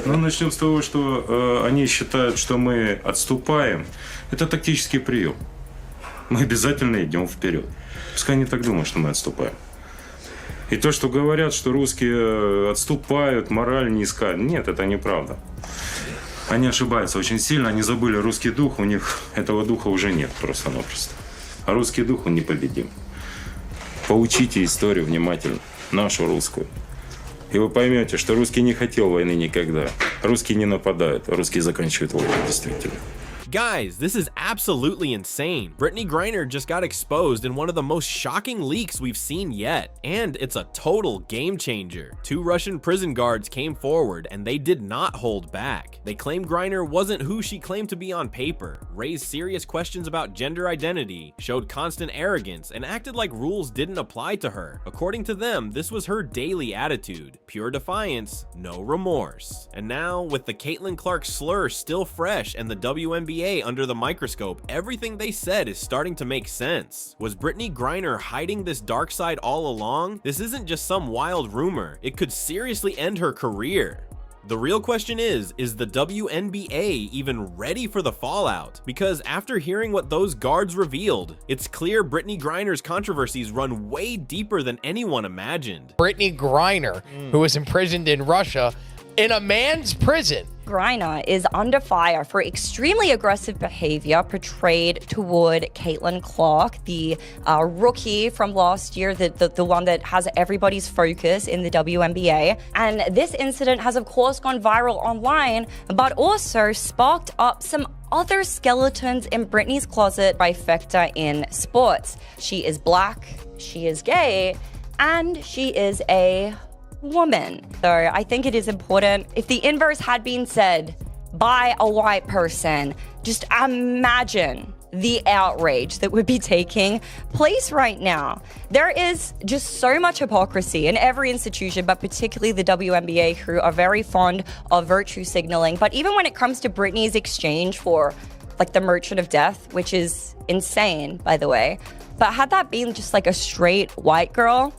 Ну, начнем с того, что они считают, что мы отступаем. Это тактический прием. Мы обязательно идем вперед. Пускай они так думают, что мы отступаем. И то, что говорят, что русские отступают, мораль низка. Нет, это неправда. Они ошибаются очень сильно, они забыли русский дух, у них этого духа уже нет просто-напросто. А русский дух, он непобедим. Поучите историю внимательно, нашу русскую. И вы поймете, что русский не хотел войны никогда. Русские не нападают, а русские заканчивают войну, действительно. Guys, this is absolutely insane. Brittney Griner just got exposed in one of the most shocking leaks we've seen yet, and it's a total game changer. 2 Russian prison guards came forward and they did not hold back. They claimed Griner wasn't who she claimed to be on paper, raised serious questions about gender identity, showed constant arrogance, and acted like rules didn't apply to her. According to them, this was her daily attitude. Pure defiance, no remorse. And now, with the Caitlin Clark slur still fresh and the WNBA under the microscope, everything they said is starting to make sense. Was Brittney Griner hiding this dark side all along? This isn't just some wild rumor. It could seriously end her career. The real question is the WNBA even ready for the fallout? Because after hearing what those guards revealed, it's clear Brittney Griner's controversies run way deeper than anyone imagined. Brittney Griner, who was imprisoned in Russia, in a man's prison. Griner is under fire for extremely aggressive behavior portrayed toward Caitlin Clark, the rookie from last year, the one that has everybody's focus in the WNBA. And this incident has, of course, gone viral online, but also sparked up some other skeletons in Brittney's closet trifecta in sports. She is black, she is gay, and she is a woman. So I think it is important. If the inverse had been said by a white person, just imagine the outrage that would be taking place right now. There is just so much hypocrisy in every institution, but particularly the WNBA, who are very fond of virtue signaling. But even when it comes to Brittney's exchange for like the Merchant of Death, which is insane, by the way, but had that been just like a straight white girl,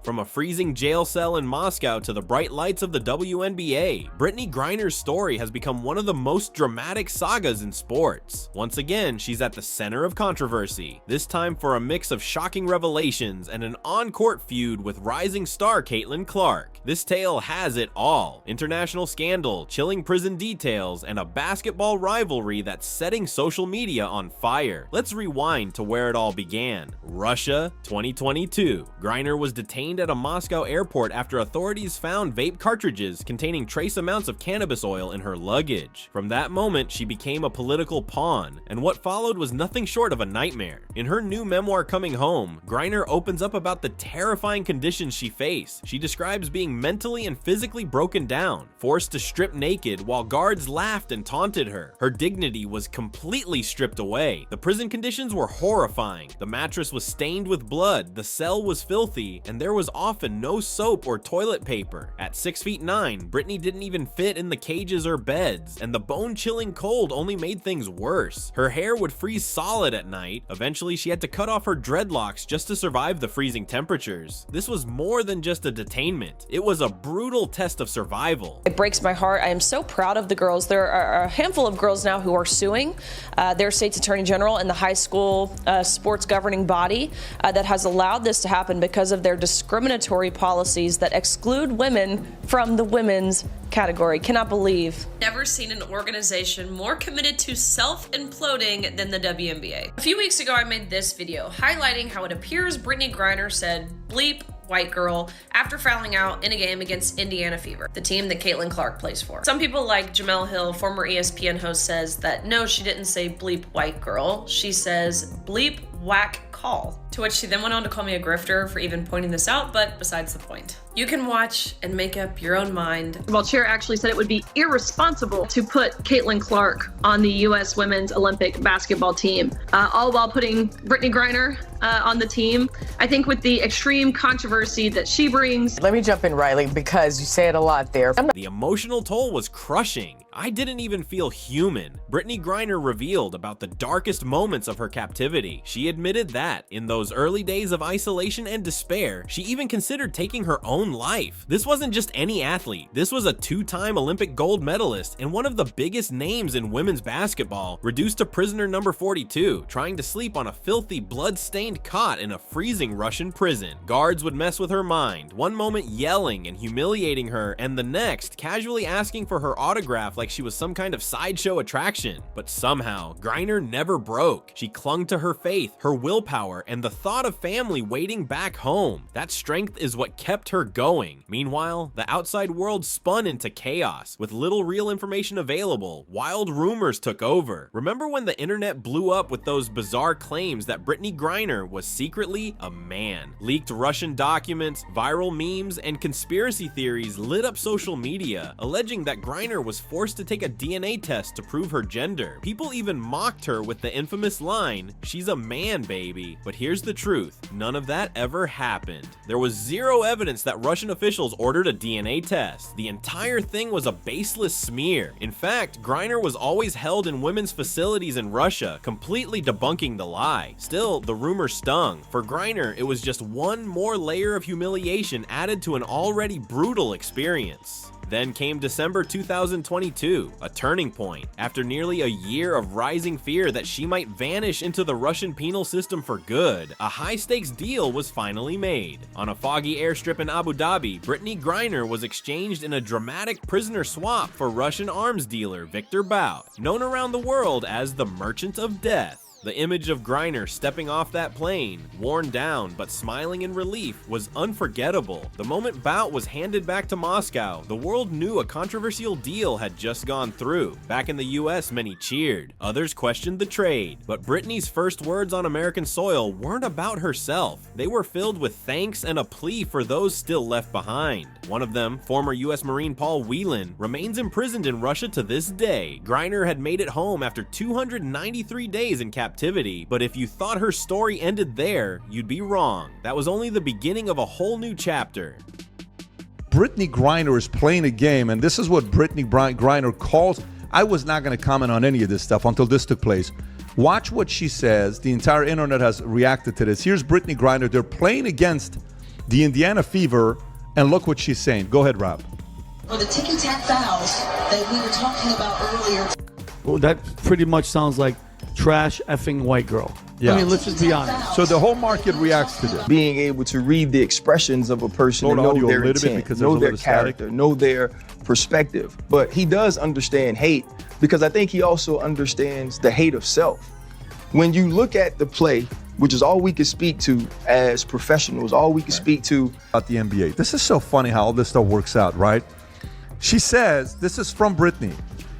from a freezing jail cell in Moscow to the bright lights of the WNBA, Brittney Griner's story has become one of the most dramatic sagas in sports. Once again, she's at the center of controversy, this time for a mix of shocking revelations and an on-court feud with rising star Caitlin Clark. This tale has it all: international scandal, chilling prison details, and a basketball rivalry that's setting social media on fire. Let's rewind to where it all began. Russia, 2022. Griner was detained at a Moscow airport after authorities found vape cartridges containing trace amounts of cannabis oil in her luggage. From that moment, she became a political pawn, and what followed was nothing short of a nightmare. In her new memoir, Coming Home, Griner opens up about the terrifying conditions she faced. She describes being mentally and physically broken down, forced to strip naked while guards laughed and taunted her. Her dignity was completely stripped away. The prison conditions were horrifying. The mattress was stained with blood, the cell was filthy, and there was often no soap or toilet paper. At 6'9", Brittney didn't even fit in the cages or beds, and the bone-chilling cold only made things worse. Her hair would freeze solid at night. Eventually, she had to cut off her dreadlocks just to survive the freezing temperatures. This was more than just a detainment. It was a brutal test of survival. It breaks my heart. I am so proud of the girls. There are a handful of girls now who are suing their state's attorney general and the high school sports governing body that has allowed this to happen because of their discriminatory policies that exclude women from the women's category. Cannot believe. Never seen an organization more committed to self-imploding than the WNBA. A few weeks ago, I made this video highlighting how it appears Brittney Griner said bleep white girl after fouling out in a game against Indiana Fever, the team that Caitlin Clark plays for. Some people like Jamel Hill, former ESPN host, says that no, she didn't say bleep white girl. She says bleep whack call, to which she then went on to call me a grifter for even pointing this out, but besides the point. You can watch and make up your own mind. Well, Chair actually said it would be irresponsible to put Caitlin Clark on the U.S. Women's Olympic basketball team, all while putting Brittney Griner on the team. I think with the extreme controversy that she brings. Let me jump in, Riley, because you say it a lot there. The emotional toll was crushing. "I didn't even feel human." Brittney Griner revealed about the darkest moments of her captivity. She admitted that, in those early days of isolation and despair, she even considered taking her own life. This wasn't just any athlete. This was a two-time Olympic gold medalist and one of the biggest names in women's basketball, reduced to prisoner number 42, trying to sleep on a filthy, blood-stained cot in a freezing Russian prison. Guards would mess with her mind, one moment yelling and humiliating her, and the next casually asking for her autograph like she was some kind of sideshow attraction. But somehow, Griner never broke. She clung to her faith, her willpower, and the thought of family waiting back home. That strength is what kept her going. Meanwhile, the outside world spun into chaos. With little real information available, wild rumors took over. Remember when the internet blew up with those bizarre claims that Brittney Griner was secretly a man? Leaked Russian documents, viral memes, and conspiracy theories lit up social media, alleging that Griner was forced to take a DNA test to prove her gender. People even mocked her with the infamous line, "She's a man, baby." But here's the truth, none of that ever happened. There was zero evidence that Russian officials ordered a DNA test. The entire thing was a baseless smear. In fact, Griner was always held in women's facilities in Russia, completely debunking the lie. Still, the rumor stung. For Griner, it was just one more layer of humiliation added to an already brutal experience. Then came December 2022, a turning point. After nearly a year of rising fear that she might vanish into the Russian penal system for good, a high-stakes deal was finally made. On a foggy airstrip in Abu Dhabi, Brittney Griner was exchanged in a dramatic prisoner swap for Russian arms dealer Viktor Bout, known around the world as the Merchant of Death. The image of Griner stepping off that plane, worn down but smiling in relief, was unforgettable. The moment Bout was handed back to Moscow, the world knew a controversial deal had just gone through. Back in the US, many cheered. Others questioned the trade. But Brittney's first words on American soil weren't about herself. They were filled with thanks and a plea for those still left behind. One of them, former US Marine Paul Whelan, remains imprisoned in Russia to this day. Griner had made it home after 293 days in captivity, but if you thought her story ended there, you'd be wrong. That was only the beginning of a whole new chapter. Brittney Griner is playing a game, and this is what Brittney Griner calls. I was not going to comment on any of this stuff until this took place. Watch what she says. The entire internet has reacted to this. Here's Brittney Griner. They're playing against the Indiana Fever, and look what she's saying. Go ahead, Rob. For the ticky-tack fouls that we were talking about earlier. Well, that pretty much sounds like trash effing white girl. Yeah. I mean, let's just be honest. So the whole market reacts to this. Being able to read the expressions of a person and know their intent, know their character, know their perspective. But he does understand hate, because I think he also understands the hate of self. When you look at the play, which is all we can speak to as professionals, all we can speak to about the NBA. This is so funny how all this stuff works out, right? She says, this is from Brittney.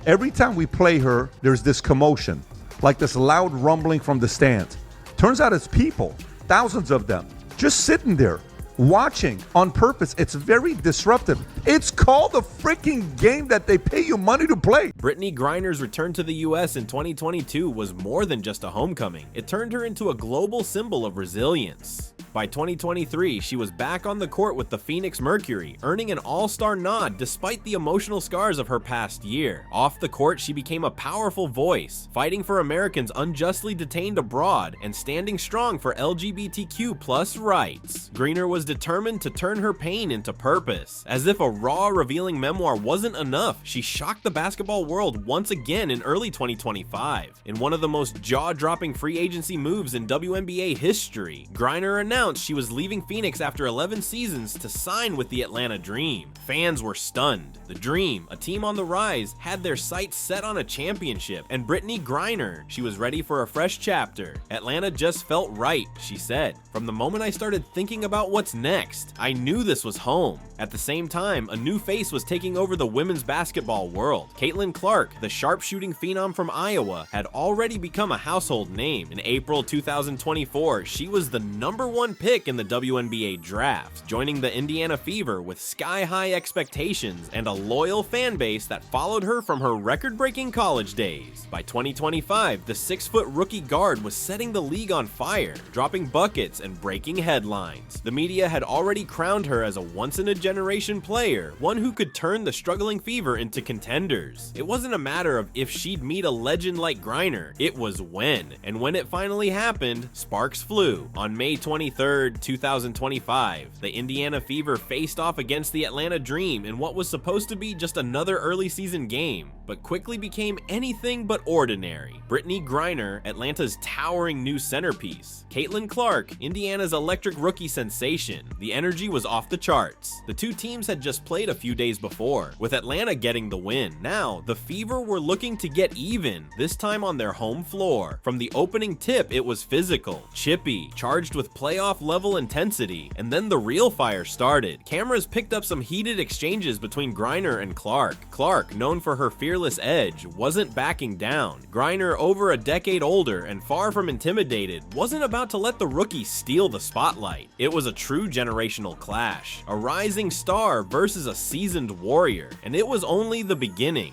Every time we play her, there's this commotion, like this loud rumbling from the stands. Turns out it's people, thousands of them, just sitting there, watching on purpose. It's very disruptive. It's called a freaking game that they pay you money to play. Brittney Griner's return to the US in 2022 was more than just a homecoming. It turned her into a global symbol of resilience. By 2023, she was back on the court with the Phoenix Mercury, earning an all-star nod despite the emotional scars of her past year. Off the court, she became a powerful voice, fighting for Americans unjustly detained abroad and standing strong for LGBTQ+ rights. Griner was determined to turn her pain into purpose. As if a raw, revealing memoir wasn't enough, she shocked the basketball world once again in early 2025. In one of the most jaw-dropping free agency moves in WNBA history, Griner announced she was leaving Phoenix after 11 seasons to sign with the Atlanta Dream. Fans were stunned. The Dream, a team on the rise, had their sights set on a championship, and Brittney Griner, she was ready for a fresh chapter. Atlanta just felt right, she said. From the moment I started thinking about what's next, I knew this was home. At the same time, a new face was taking over the women's basketball world. Caitlin Clark, the sharpshooting phenom from Iowa, had already become a household name. In April 2024, she was the #1 pick in the WNBA draft, joining the Indiana Fever with sky-high expectations and a loyal fan base that followed her from her record-breaking college days. By 2025, the 6-foot rookie guard was setting the league on fire, dropping buckets and breaking headlines. The media had already crowned her as a once-in-a-generation player, one who could turn the struggling Fever into contenders. It wasn't a matter of if she'd meet a legend like Griner, it was when. And when it finally happened, sparks flew. On May 23, 2025, the Indiana Fever faced off against the Atlanta Dream in what was supposed to be just another early season game, but quickly became anything but ordinary. Brittney Griner, Atlanta's towering new centerpiece. Caitlin Clark, Indiana's electric rookie sensation. The energy was off the charts. The two teams had just played a few days before, with Atlanta getting the win. Now, the Fever were looking to get even, this time on their home floor. From the opening tip, it was physical, chippy, charged with playoff-level intensity, and then the real fire started. Cameras picked up some heated exchanges between Griner and Clark. Clark, known for her fearless edge, wasn't backing down. Griner, over a decade older and far from intimidated, wasn't about to let the rookie steal the spotlight. It was a true generational clash, a rising star versus a seasoned warrior, and it was only the beginning.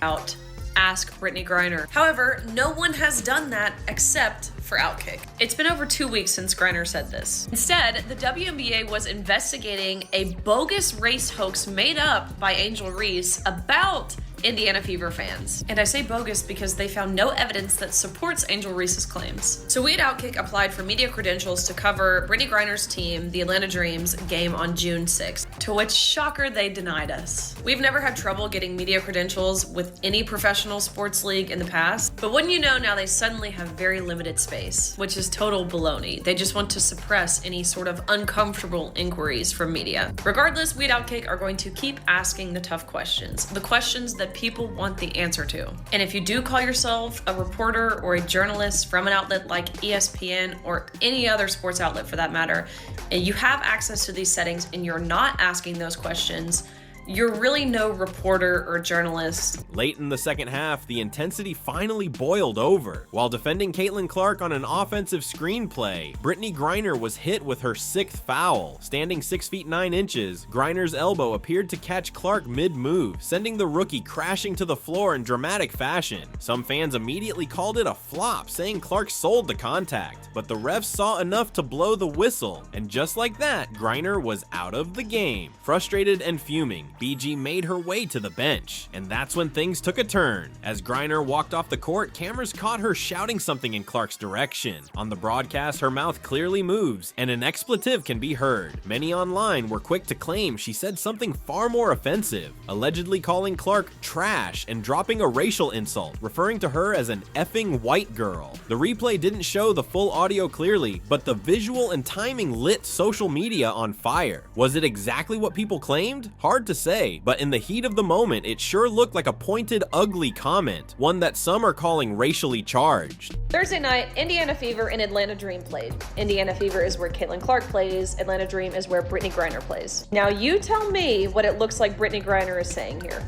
Ask Brittney Griner. However, no one has done that except for Outkick. It's been over 2 weeks since Griner said this. Instead, the WNBA was investigating a bogus race hoax made up by Angel Reese about Indiana Fever fans. And I say bogus because they found no evidence that supports Angel Reese's claims. So we at Outkick applied for media credentials to cover Brittney Griner's team, the Atlanta Dreams, game on June 6th, to which, shocker, they denied us. We've never had trouble getting media credentials with any professional sports league in the past, but wouldn't you know, now they suddenly have very limited space, which is total baloney. They just want to suppress any sort of uncomfortable inquiries from media. Regardless, we at Outkick are going to keep asking the tough questions, the questions that people want the answer to. And if you do call yourself a reporter or a journalist from an outlet like ESPN or any other sports outlet for that matter, and you have access to these settings and you're not asking those questions, you're really no reporter or journalist. Late in the second half, the intensity finally boiled over. While defending Caitlin Clark on an offensive screenplay, Brittney Griner was hit with her 6th foul. Standing 6 feet 9 inches, Griner's elbow appeared to catch Clark mid-move, sending the rookie crashing to the floor in dramatic fashion. Some fans immediately called it a flop, saying Clark sold the contact, but the refs saw enough to blow the whistle, and just like that, Griner was out of the game. Frustrated and fuming, BG made her way to the bench, and that's when things took a turn. As Griner walked off the court, cameras caught her shouting something in Clark's direction. On the broadcast, her mouth clearly moves, and an expletive can be heard. Many online were quick to claim she said something far more offensive, allegedly calling Clark trash and dropping a racial insult, referring to her as an effing white girl. The replay didn't show the full audio clearly, but the visual and timing lit social media on fire. Was it exactly what people claimed? Hard to say, but in the heat of the moment, it sure looked like a pointed, ugly comment, one that some are calling racially charged. Thursday night, Indiana Fever and Atlanta Dream played. Indiana Fever is where Caitlin Clark plays, Atlanta Dream is where Brittney Griner plays. Now you tell me what it looks like Brittney Griner is saying here.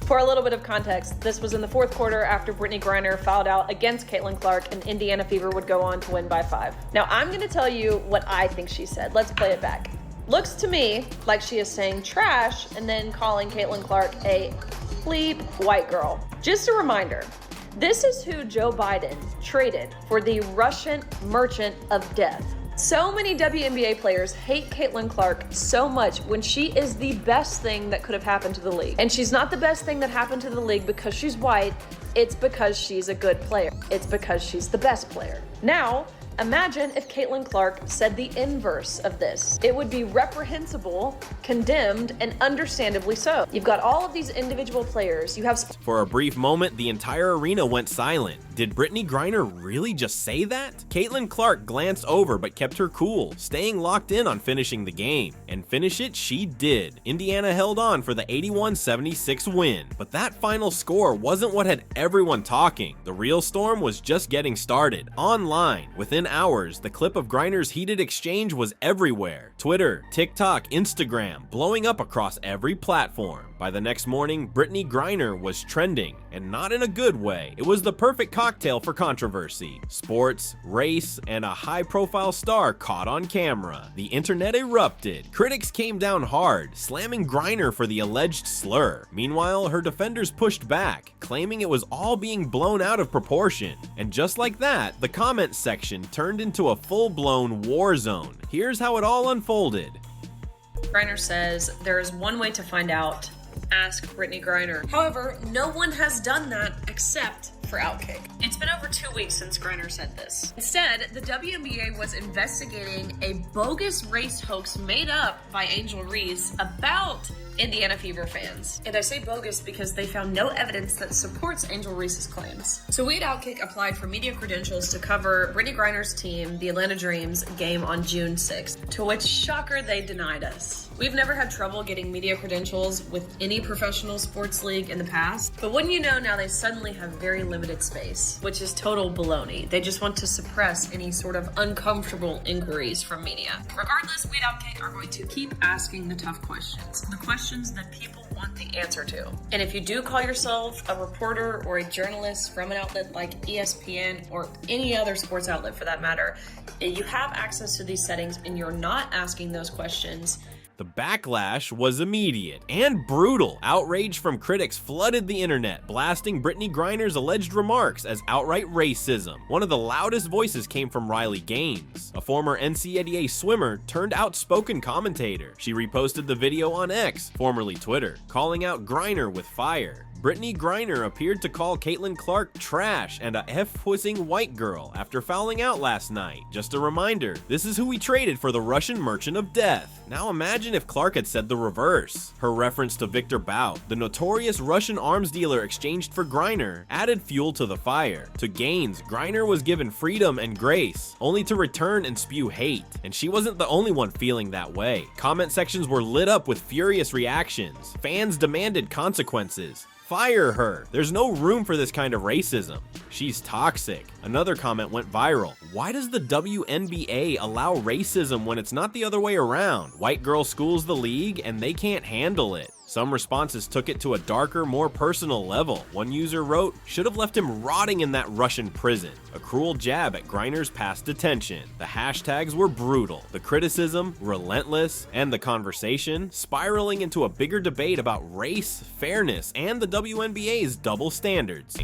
For a little bit of context, this was in the 4th quarter after Brittney Griner fouled out against Caitlin Clark and Indiana Fever would go on to win by 5. Now I'm gonna tell you what I think she said. Let's play it back. Looks to me like she is saying trash and then calling Caitlin Clark a bleep white girl. Just a reminder, this is who Joe Biden traded for the Russian merchant of death. So many WNBA players hate Caitlin Clark so much when she is the best thing that could have happened to the league. And she's not the best thing that happened to the league because she's white, it's because she's a good player. It's because she's the best player. Now, imagine if Caitlin Clark said the inverse of this. It would be reprehensible, condemned, and understandably so. You've got all of these individual players. You have... For a brief moment, the entire arena went silent. Did Brittney Griner really just say that? Caitlin Clark glanced over but kept her cool, staying locked in on finishing the game. And finish it she did. Indiana held on for the 81-76 win. But that final score wasn't what had everyone talking. The real storm was just getting started. Online, within hours, the clip of Griner's heated exchange was everywhere. Twitter, TikTok, Instagram, blowing up across every platform. By the next morning, Brittney Griner was trending, and not in a good way. It was the perfect cocktail for controversy. Sports, race, and a high-profile star caught on camera. The internet erupted. Critics came down hard, slamming Griner for the alleged slur. Meanwhile, her defenders pushed back, claiming it was all being blown out of proportion. And just like that, the comments section turned into a full-blown war zone. Here's how it all unfolded. Griner says there is one way to find out. Ask Brittney Griner. However, no one has done that except for Outkick. It's been over 2 weeks since Griner said this. Instead, the WNBA was investigating a bogus race hoax made up by Angel Reese about Indiana Fever fans. And I say bogus because they found no evidence that supports Angel Reese's claims. So we at Outkick applied for media credentials to cover Brittney Griner's team, the Atlanta Dreams, game on June 6th, to which, shocker, they denied us. We've never had trouble getting media credentials with any professional sports league in the past, but wouldn't you know, now they suddenly have very limited space, which is total baloney. They just want to suppress any sort of uncomfortable inquiries from media. Regardless, we at Outkick are going to keep asking the tough questions, the questions that people want the answer to. And if you do call yourself a reporter or a journalist from an outlet like ESPN or any other sports outlet for that matter, and you have access to these settings and you're not asking those questions, the backlash was immediate and brutal. Outrage from critics flooded the internet, blasting Brittney Griner's alleged remarks as outright racism. One of the loudest voices came from Riley Gaines, a former NCAA swimmer turned outspoken commentator. She reposted the video on X, formerly Twitter, calling out Griner with fire. Brittney Griner appeared to call Caitlin Clark trash and a F-whizzing white girl after fouling out last night. Just a reminder, this is who we traded for the Russian Merchant of Death. Now imagine if Clark had said the reverse. Her reference to Victor Bout, the notorious Russian arms dealer exchanged for Griner, added fuel to the fire. To Gaines, Griner was given freedom and grace, only to return and spew hate. And she wasn't the only one feeling that way. Comment sections were lit up with furious reactions. Fans demanded consequences. Fire her. There's no room for this kind of racism. She's toxic. Another comment went viral. Why does the WNBA allow racism when it's not the other way around? White girl schools the league and they can't handle it. Some responses took it to a darker, more personal level. One user wrote, "Should have left him rotting in that Russian prison." A cruel jab at Griner's past detention. The hashtags were brutal, the criticism relentless, and the conversation spiraling into a bigger debate about race, fairness, and the WNBA's double standards.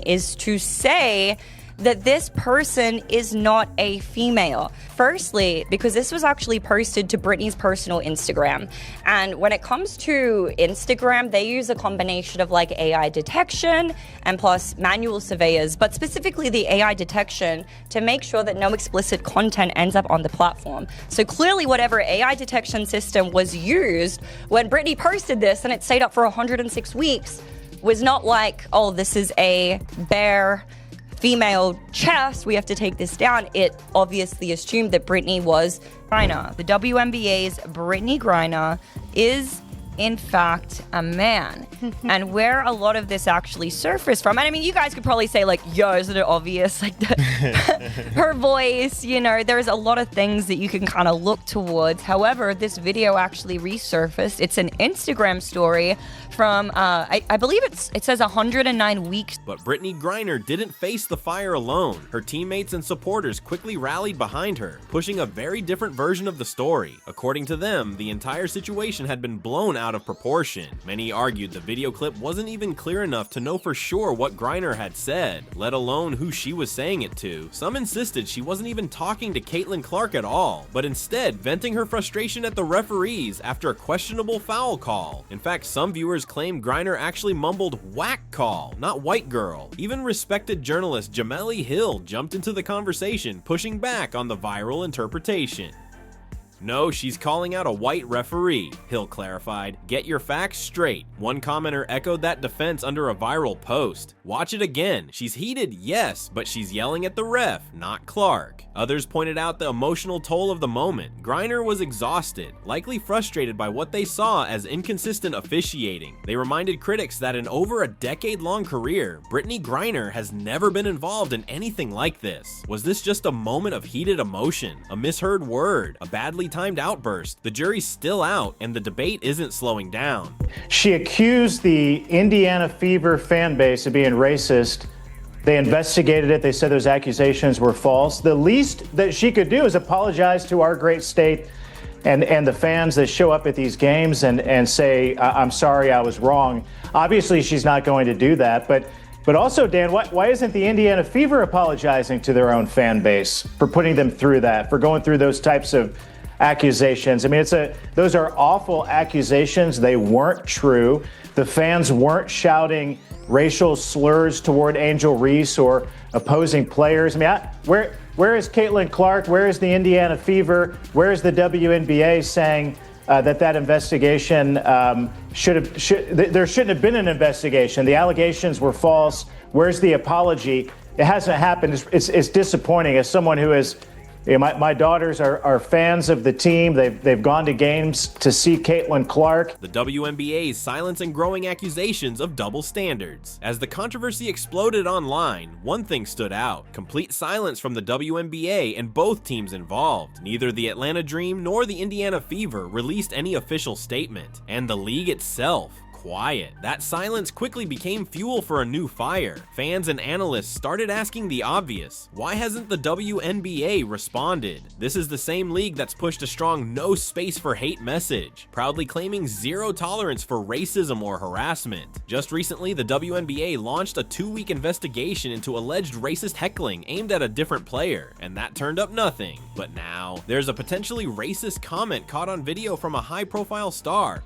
Is to say that this person is not a female. Firstly, because this was actually posted to Brittney's personal Instagram. And when it comes to Instagram, they use a combination of like AI detection and plus manual surveyors, but specifically the AI detection to make sure that no explicit content ends up on the platform. So clearly whatever AI detection system was used when Brittney posted this and it stayed up for 106 weeks was not like, oh, this is a bare female chest, we have to take this down. It obviously assumed that Brittney was Griner. The WNBA's Brittney Griner is in fact a man. And where a lot of this actually surfaced from, and I mean, you guys could probably say like, yo, isn't it obvious? Like her voice, you know, there's a lot of things that you can kind of look towards. However, this video actually resurfaced. It's an Instagram story from, I believe it says 109 weeks. But Brittney Griner didn't face the fire alone. Her teammates and supporters quickly rallied behind her, pushing a very different version of the story. According to them, the entire situation had been blown out of proportion. Many argued the video clip wasn't even clear enough to know for sure what Griner had said, let alone who she was saying it to. Some insisted she wasn't even talking to Caitlin Clark at all, but instead venting her frustration at the referees after a questionable foul call. In fact, some viewers claim Griner actually mumbled whack call, not white girl. Even respected journalist Jameli Hill jumped into the conversation, pushing back on the viral interpretation. No, she's calling out a white referee, Hill clarified. Get your facts straight. One commenter echoed that defense under a viral post. Watch it again. She's heated, yes, but she's yelling at the ref, not Clark. Others pointed out the emotional toll of the moment. Griner was exhausted, likely frustrated by what they saw as inconsistent officiating. They reminded critics that in over a decade-long career, Brittney Griner has never been involved in anything like this. Was this just a moment of heated emotion, a misheard word, a badly timed outburst? The jury's still out, and the debate isn't slowing down. She accused the Indiana Fever fan base of being racist They investigated it. They said those accusations were false. The least that she could do is apologize to our great state and the fans that show up at these games and say, I'm sorry, I was wrong. Obviously, she's not going to do that. But also, Dan, why isn't the Indiana Fever apologizing to their own fan base for putting them through that, for going through those types of accusations? I mean, those are awful accusations. They weren't true. The fans weren't shouting racial slurs toward Angel Reese or opposing players. I mean, where is Caitlin Clark? Where is the Indiana Fever? Where is the WNBA saying that investigation there shouldn't have been an investigation? The allegations were false. Where's the apology? It hasn't happened. It's disappointing. As someone who is, my daughters are fans of the team. They've gone to games to see Caitlin Clark. The WNBA's silence and growing accusations of double standards. As the controversy exploded online, one thing stood out: complete silence from the WNBA and both teams involved. Neither the Atlanta Dream nor the Indiana Fever released any official statement, and the league itself quiet. That silence quickly became fuel for a new fire. Fans and analysts started asking the obvious: why hasn't the WNBA responded? This is the same league that's pushed a strong no space for hate message, proudly claiming zero tolerance for racism or harassment. Just recently, the WNBA launched a 2-week investigation into alleged racist heckling aimed at a different player, and that turned up nothing. But now, there's a potentially racist comment caught on video from a high-profile star,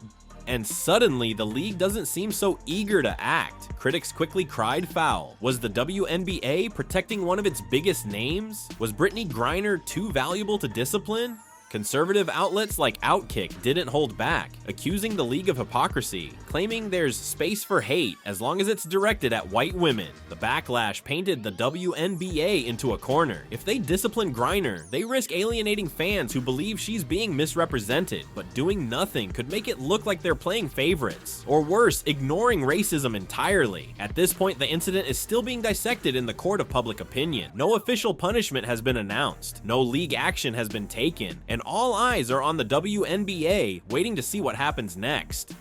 and suddenly the league doesn't seem so eager to act. Critics quickly cried foul. Was the WNBA protecting one of its biggest names? Was Brittney Griner too valuable to discipline? Conservative outlets like Outkick didn't hold back, accusing the league of hypocrisy, claiming there's space for hate as long as it's directed at white women. The backlash painted the WNBA into a corner. If they discipline Griner, they risk alienating fans who believe she's being misrepresented, but doing nothing could make it look like they're playing favorites, or worse, ignoring racism entirely. At this point, the incident is still being dissected in the court of public opinion. No official punishment has been announced, no league action has been taken, and all eyes are on the WNBA, waiting to see what happens next.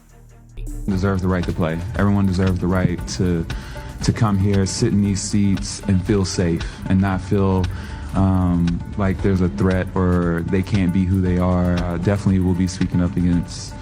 Deserves the right to play. Everyone deserves the right to come here, sit in these seats, and feel safe, and not feel like there's a threat or they can't be who they are. Definitely will be speaking up against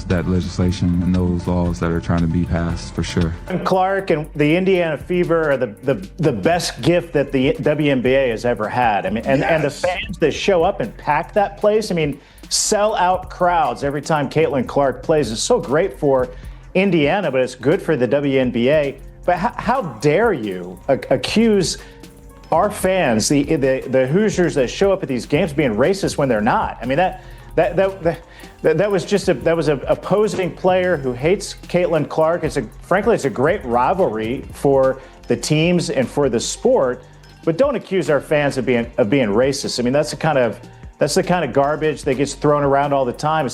that legislation and those laws that are trying to be passed, for sure. Clark and the Indiana Fever are the best gift that the WNBA has ever had. I mean, and the fans that show up and pack that place, I mean, sell out crowds every time Caitlin Clark plays. It's so great for Indiana, but it's good for the WNBA. But how dare you accuse our fans, the Hoosiers that show up at these games, being racist when they're not? I mean, that was an opposing player who hates Caitlin Clark. Frankly, it's a great rivalry for the teams and for the sport. But don't accuse our fans of being racist. I mean, that's the kind of garbage that gets thrown around all the time.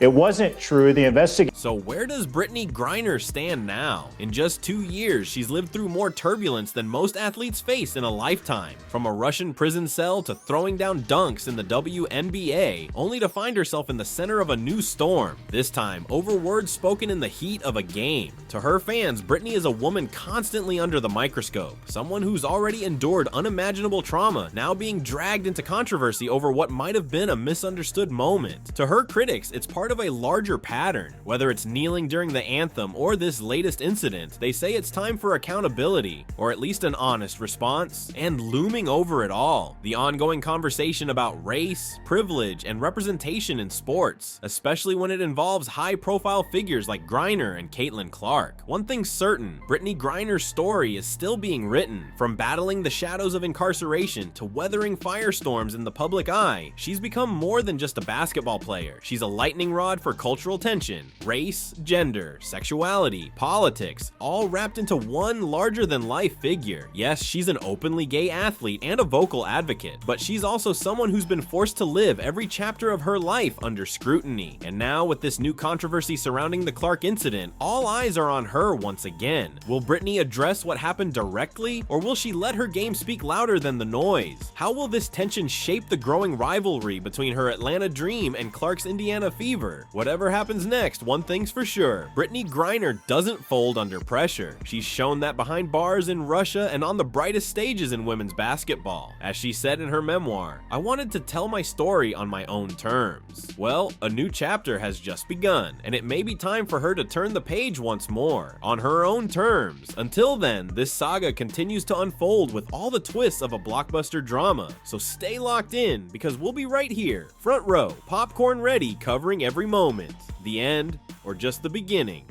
It wasn't true. The investigation. So where does Brittney Griner stand now? In just 2 years, she's lived through more turbulence than most athletes face in a lifetime. From a Russian prison cell to throwing down dunks in the WNBA, only to find herself in the center of a new storm, this time over words spoken in the heat of a game. To her fans, Brittney is a woman constantly under the microscope, someone who's already endured unimaginable trauma, now being dragged into controversy over what might have been a misunderstood moment. To her critics, it's part of a larger pattern. Whether it's kneeling during the anthem or this latest incident, they say it's time for accountability, or at least an honest response. And looming over it all, the ongoing conversation about race, privilege, and representation in sports, especially when it involves high-profile figures like Griner and Caitlin Clark. One thing's certain, Brittney Griner's story is still being written. From battling the shadows of incarceration to weathering firestorms in the public eye, she's become more than just a basketball player. She's a lightning rod for cultural tension, race, gender, sexuality, politics, all wrapped into one larger-than-life figure. Yes, she's an openly gay athlete and a vocal advocate, but she's also someone who's been forced to live every chapter of her life under scrutiny. And now, with this new controversy surrounding the Clark incident, all eyes are on her once again. Will Brittney address what happened directly, or will she let her game speak louder than the noise? How will this tension shape the growing rivalry between her Atlanta Dream and Clark's Indiana Fever? However, whatever happens next, one thing's for sure, Brittney Griner doesn't fold under pressure. She's shown that behind bars in Russia and on the brightest stages in women's basketball. As she said in her memoir, "I wanted to tell my story on my own terms." Well, a new chapter has just begun, and it may be time for her to turn the page once more, on her own terms. Until then, this saga continues to unfold with all the twists of a blockbuster drama, so stay locked in, because we'll be right here, front row, popcorn ready, covering every moment, the end, or just the beginning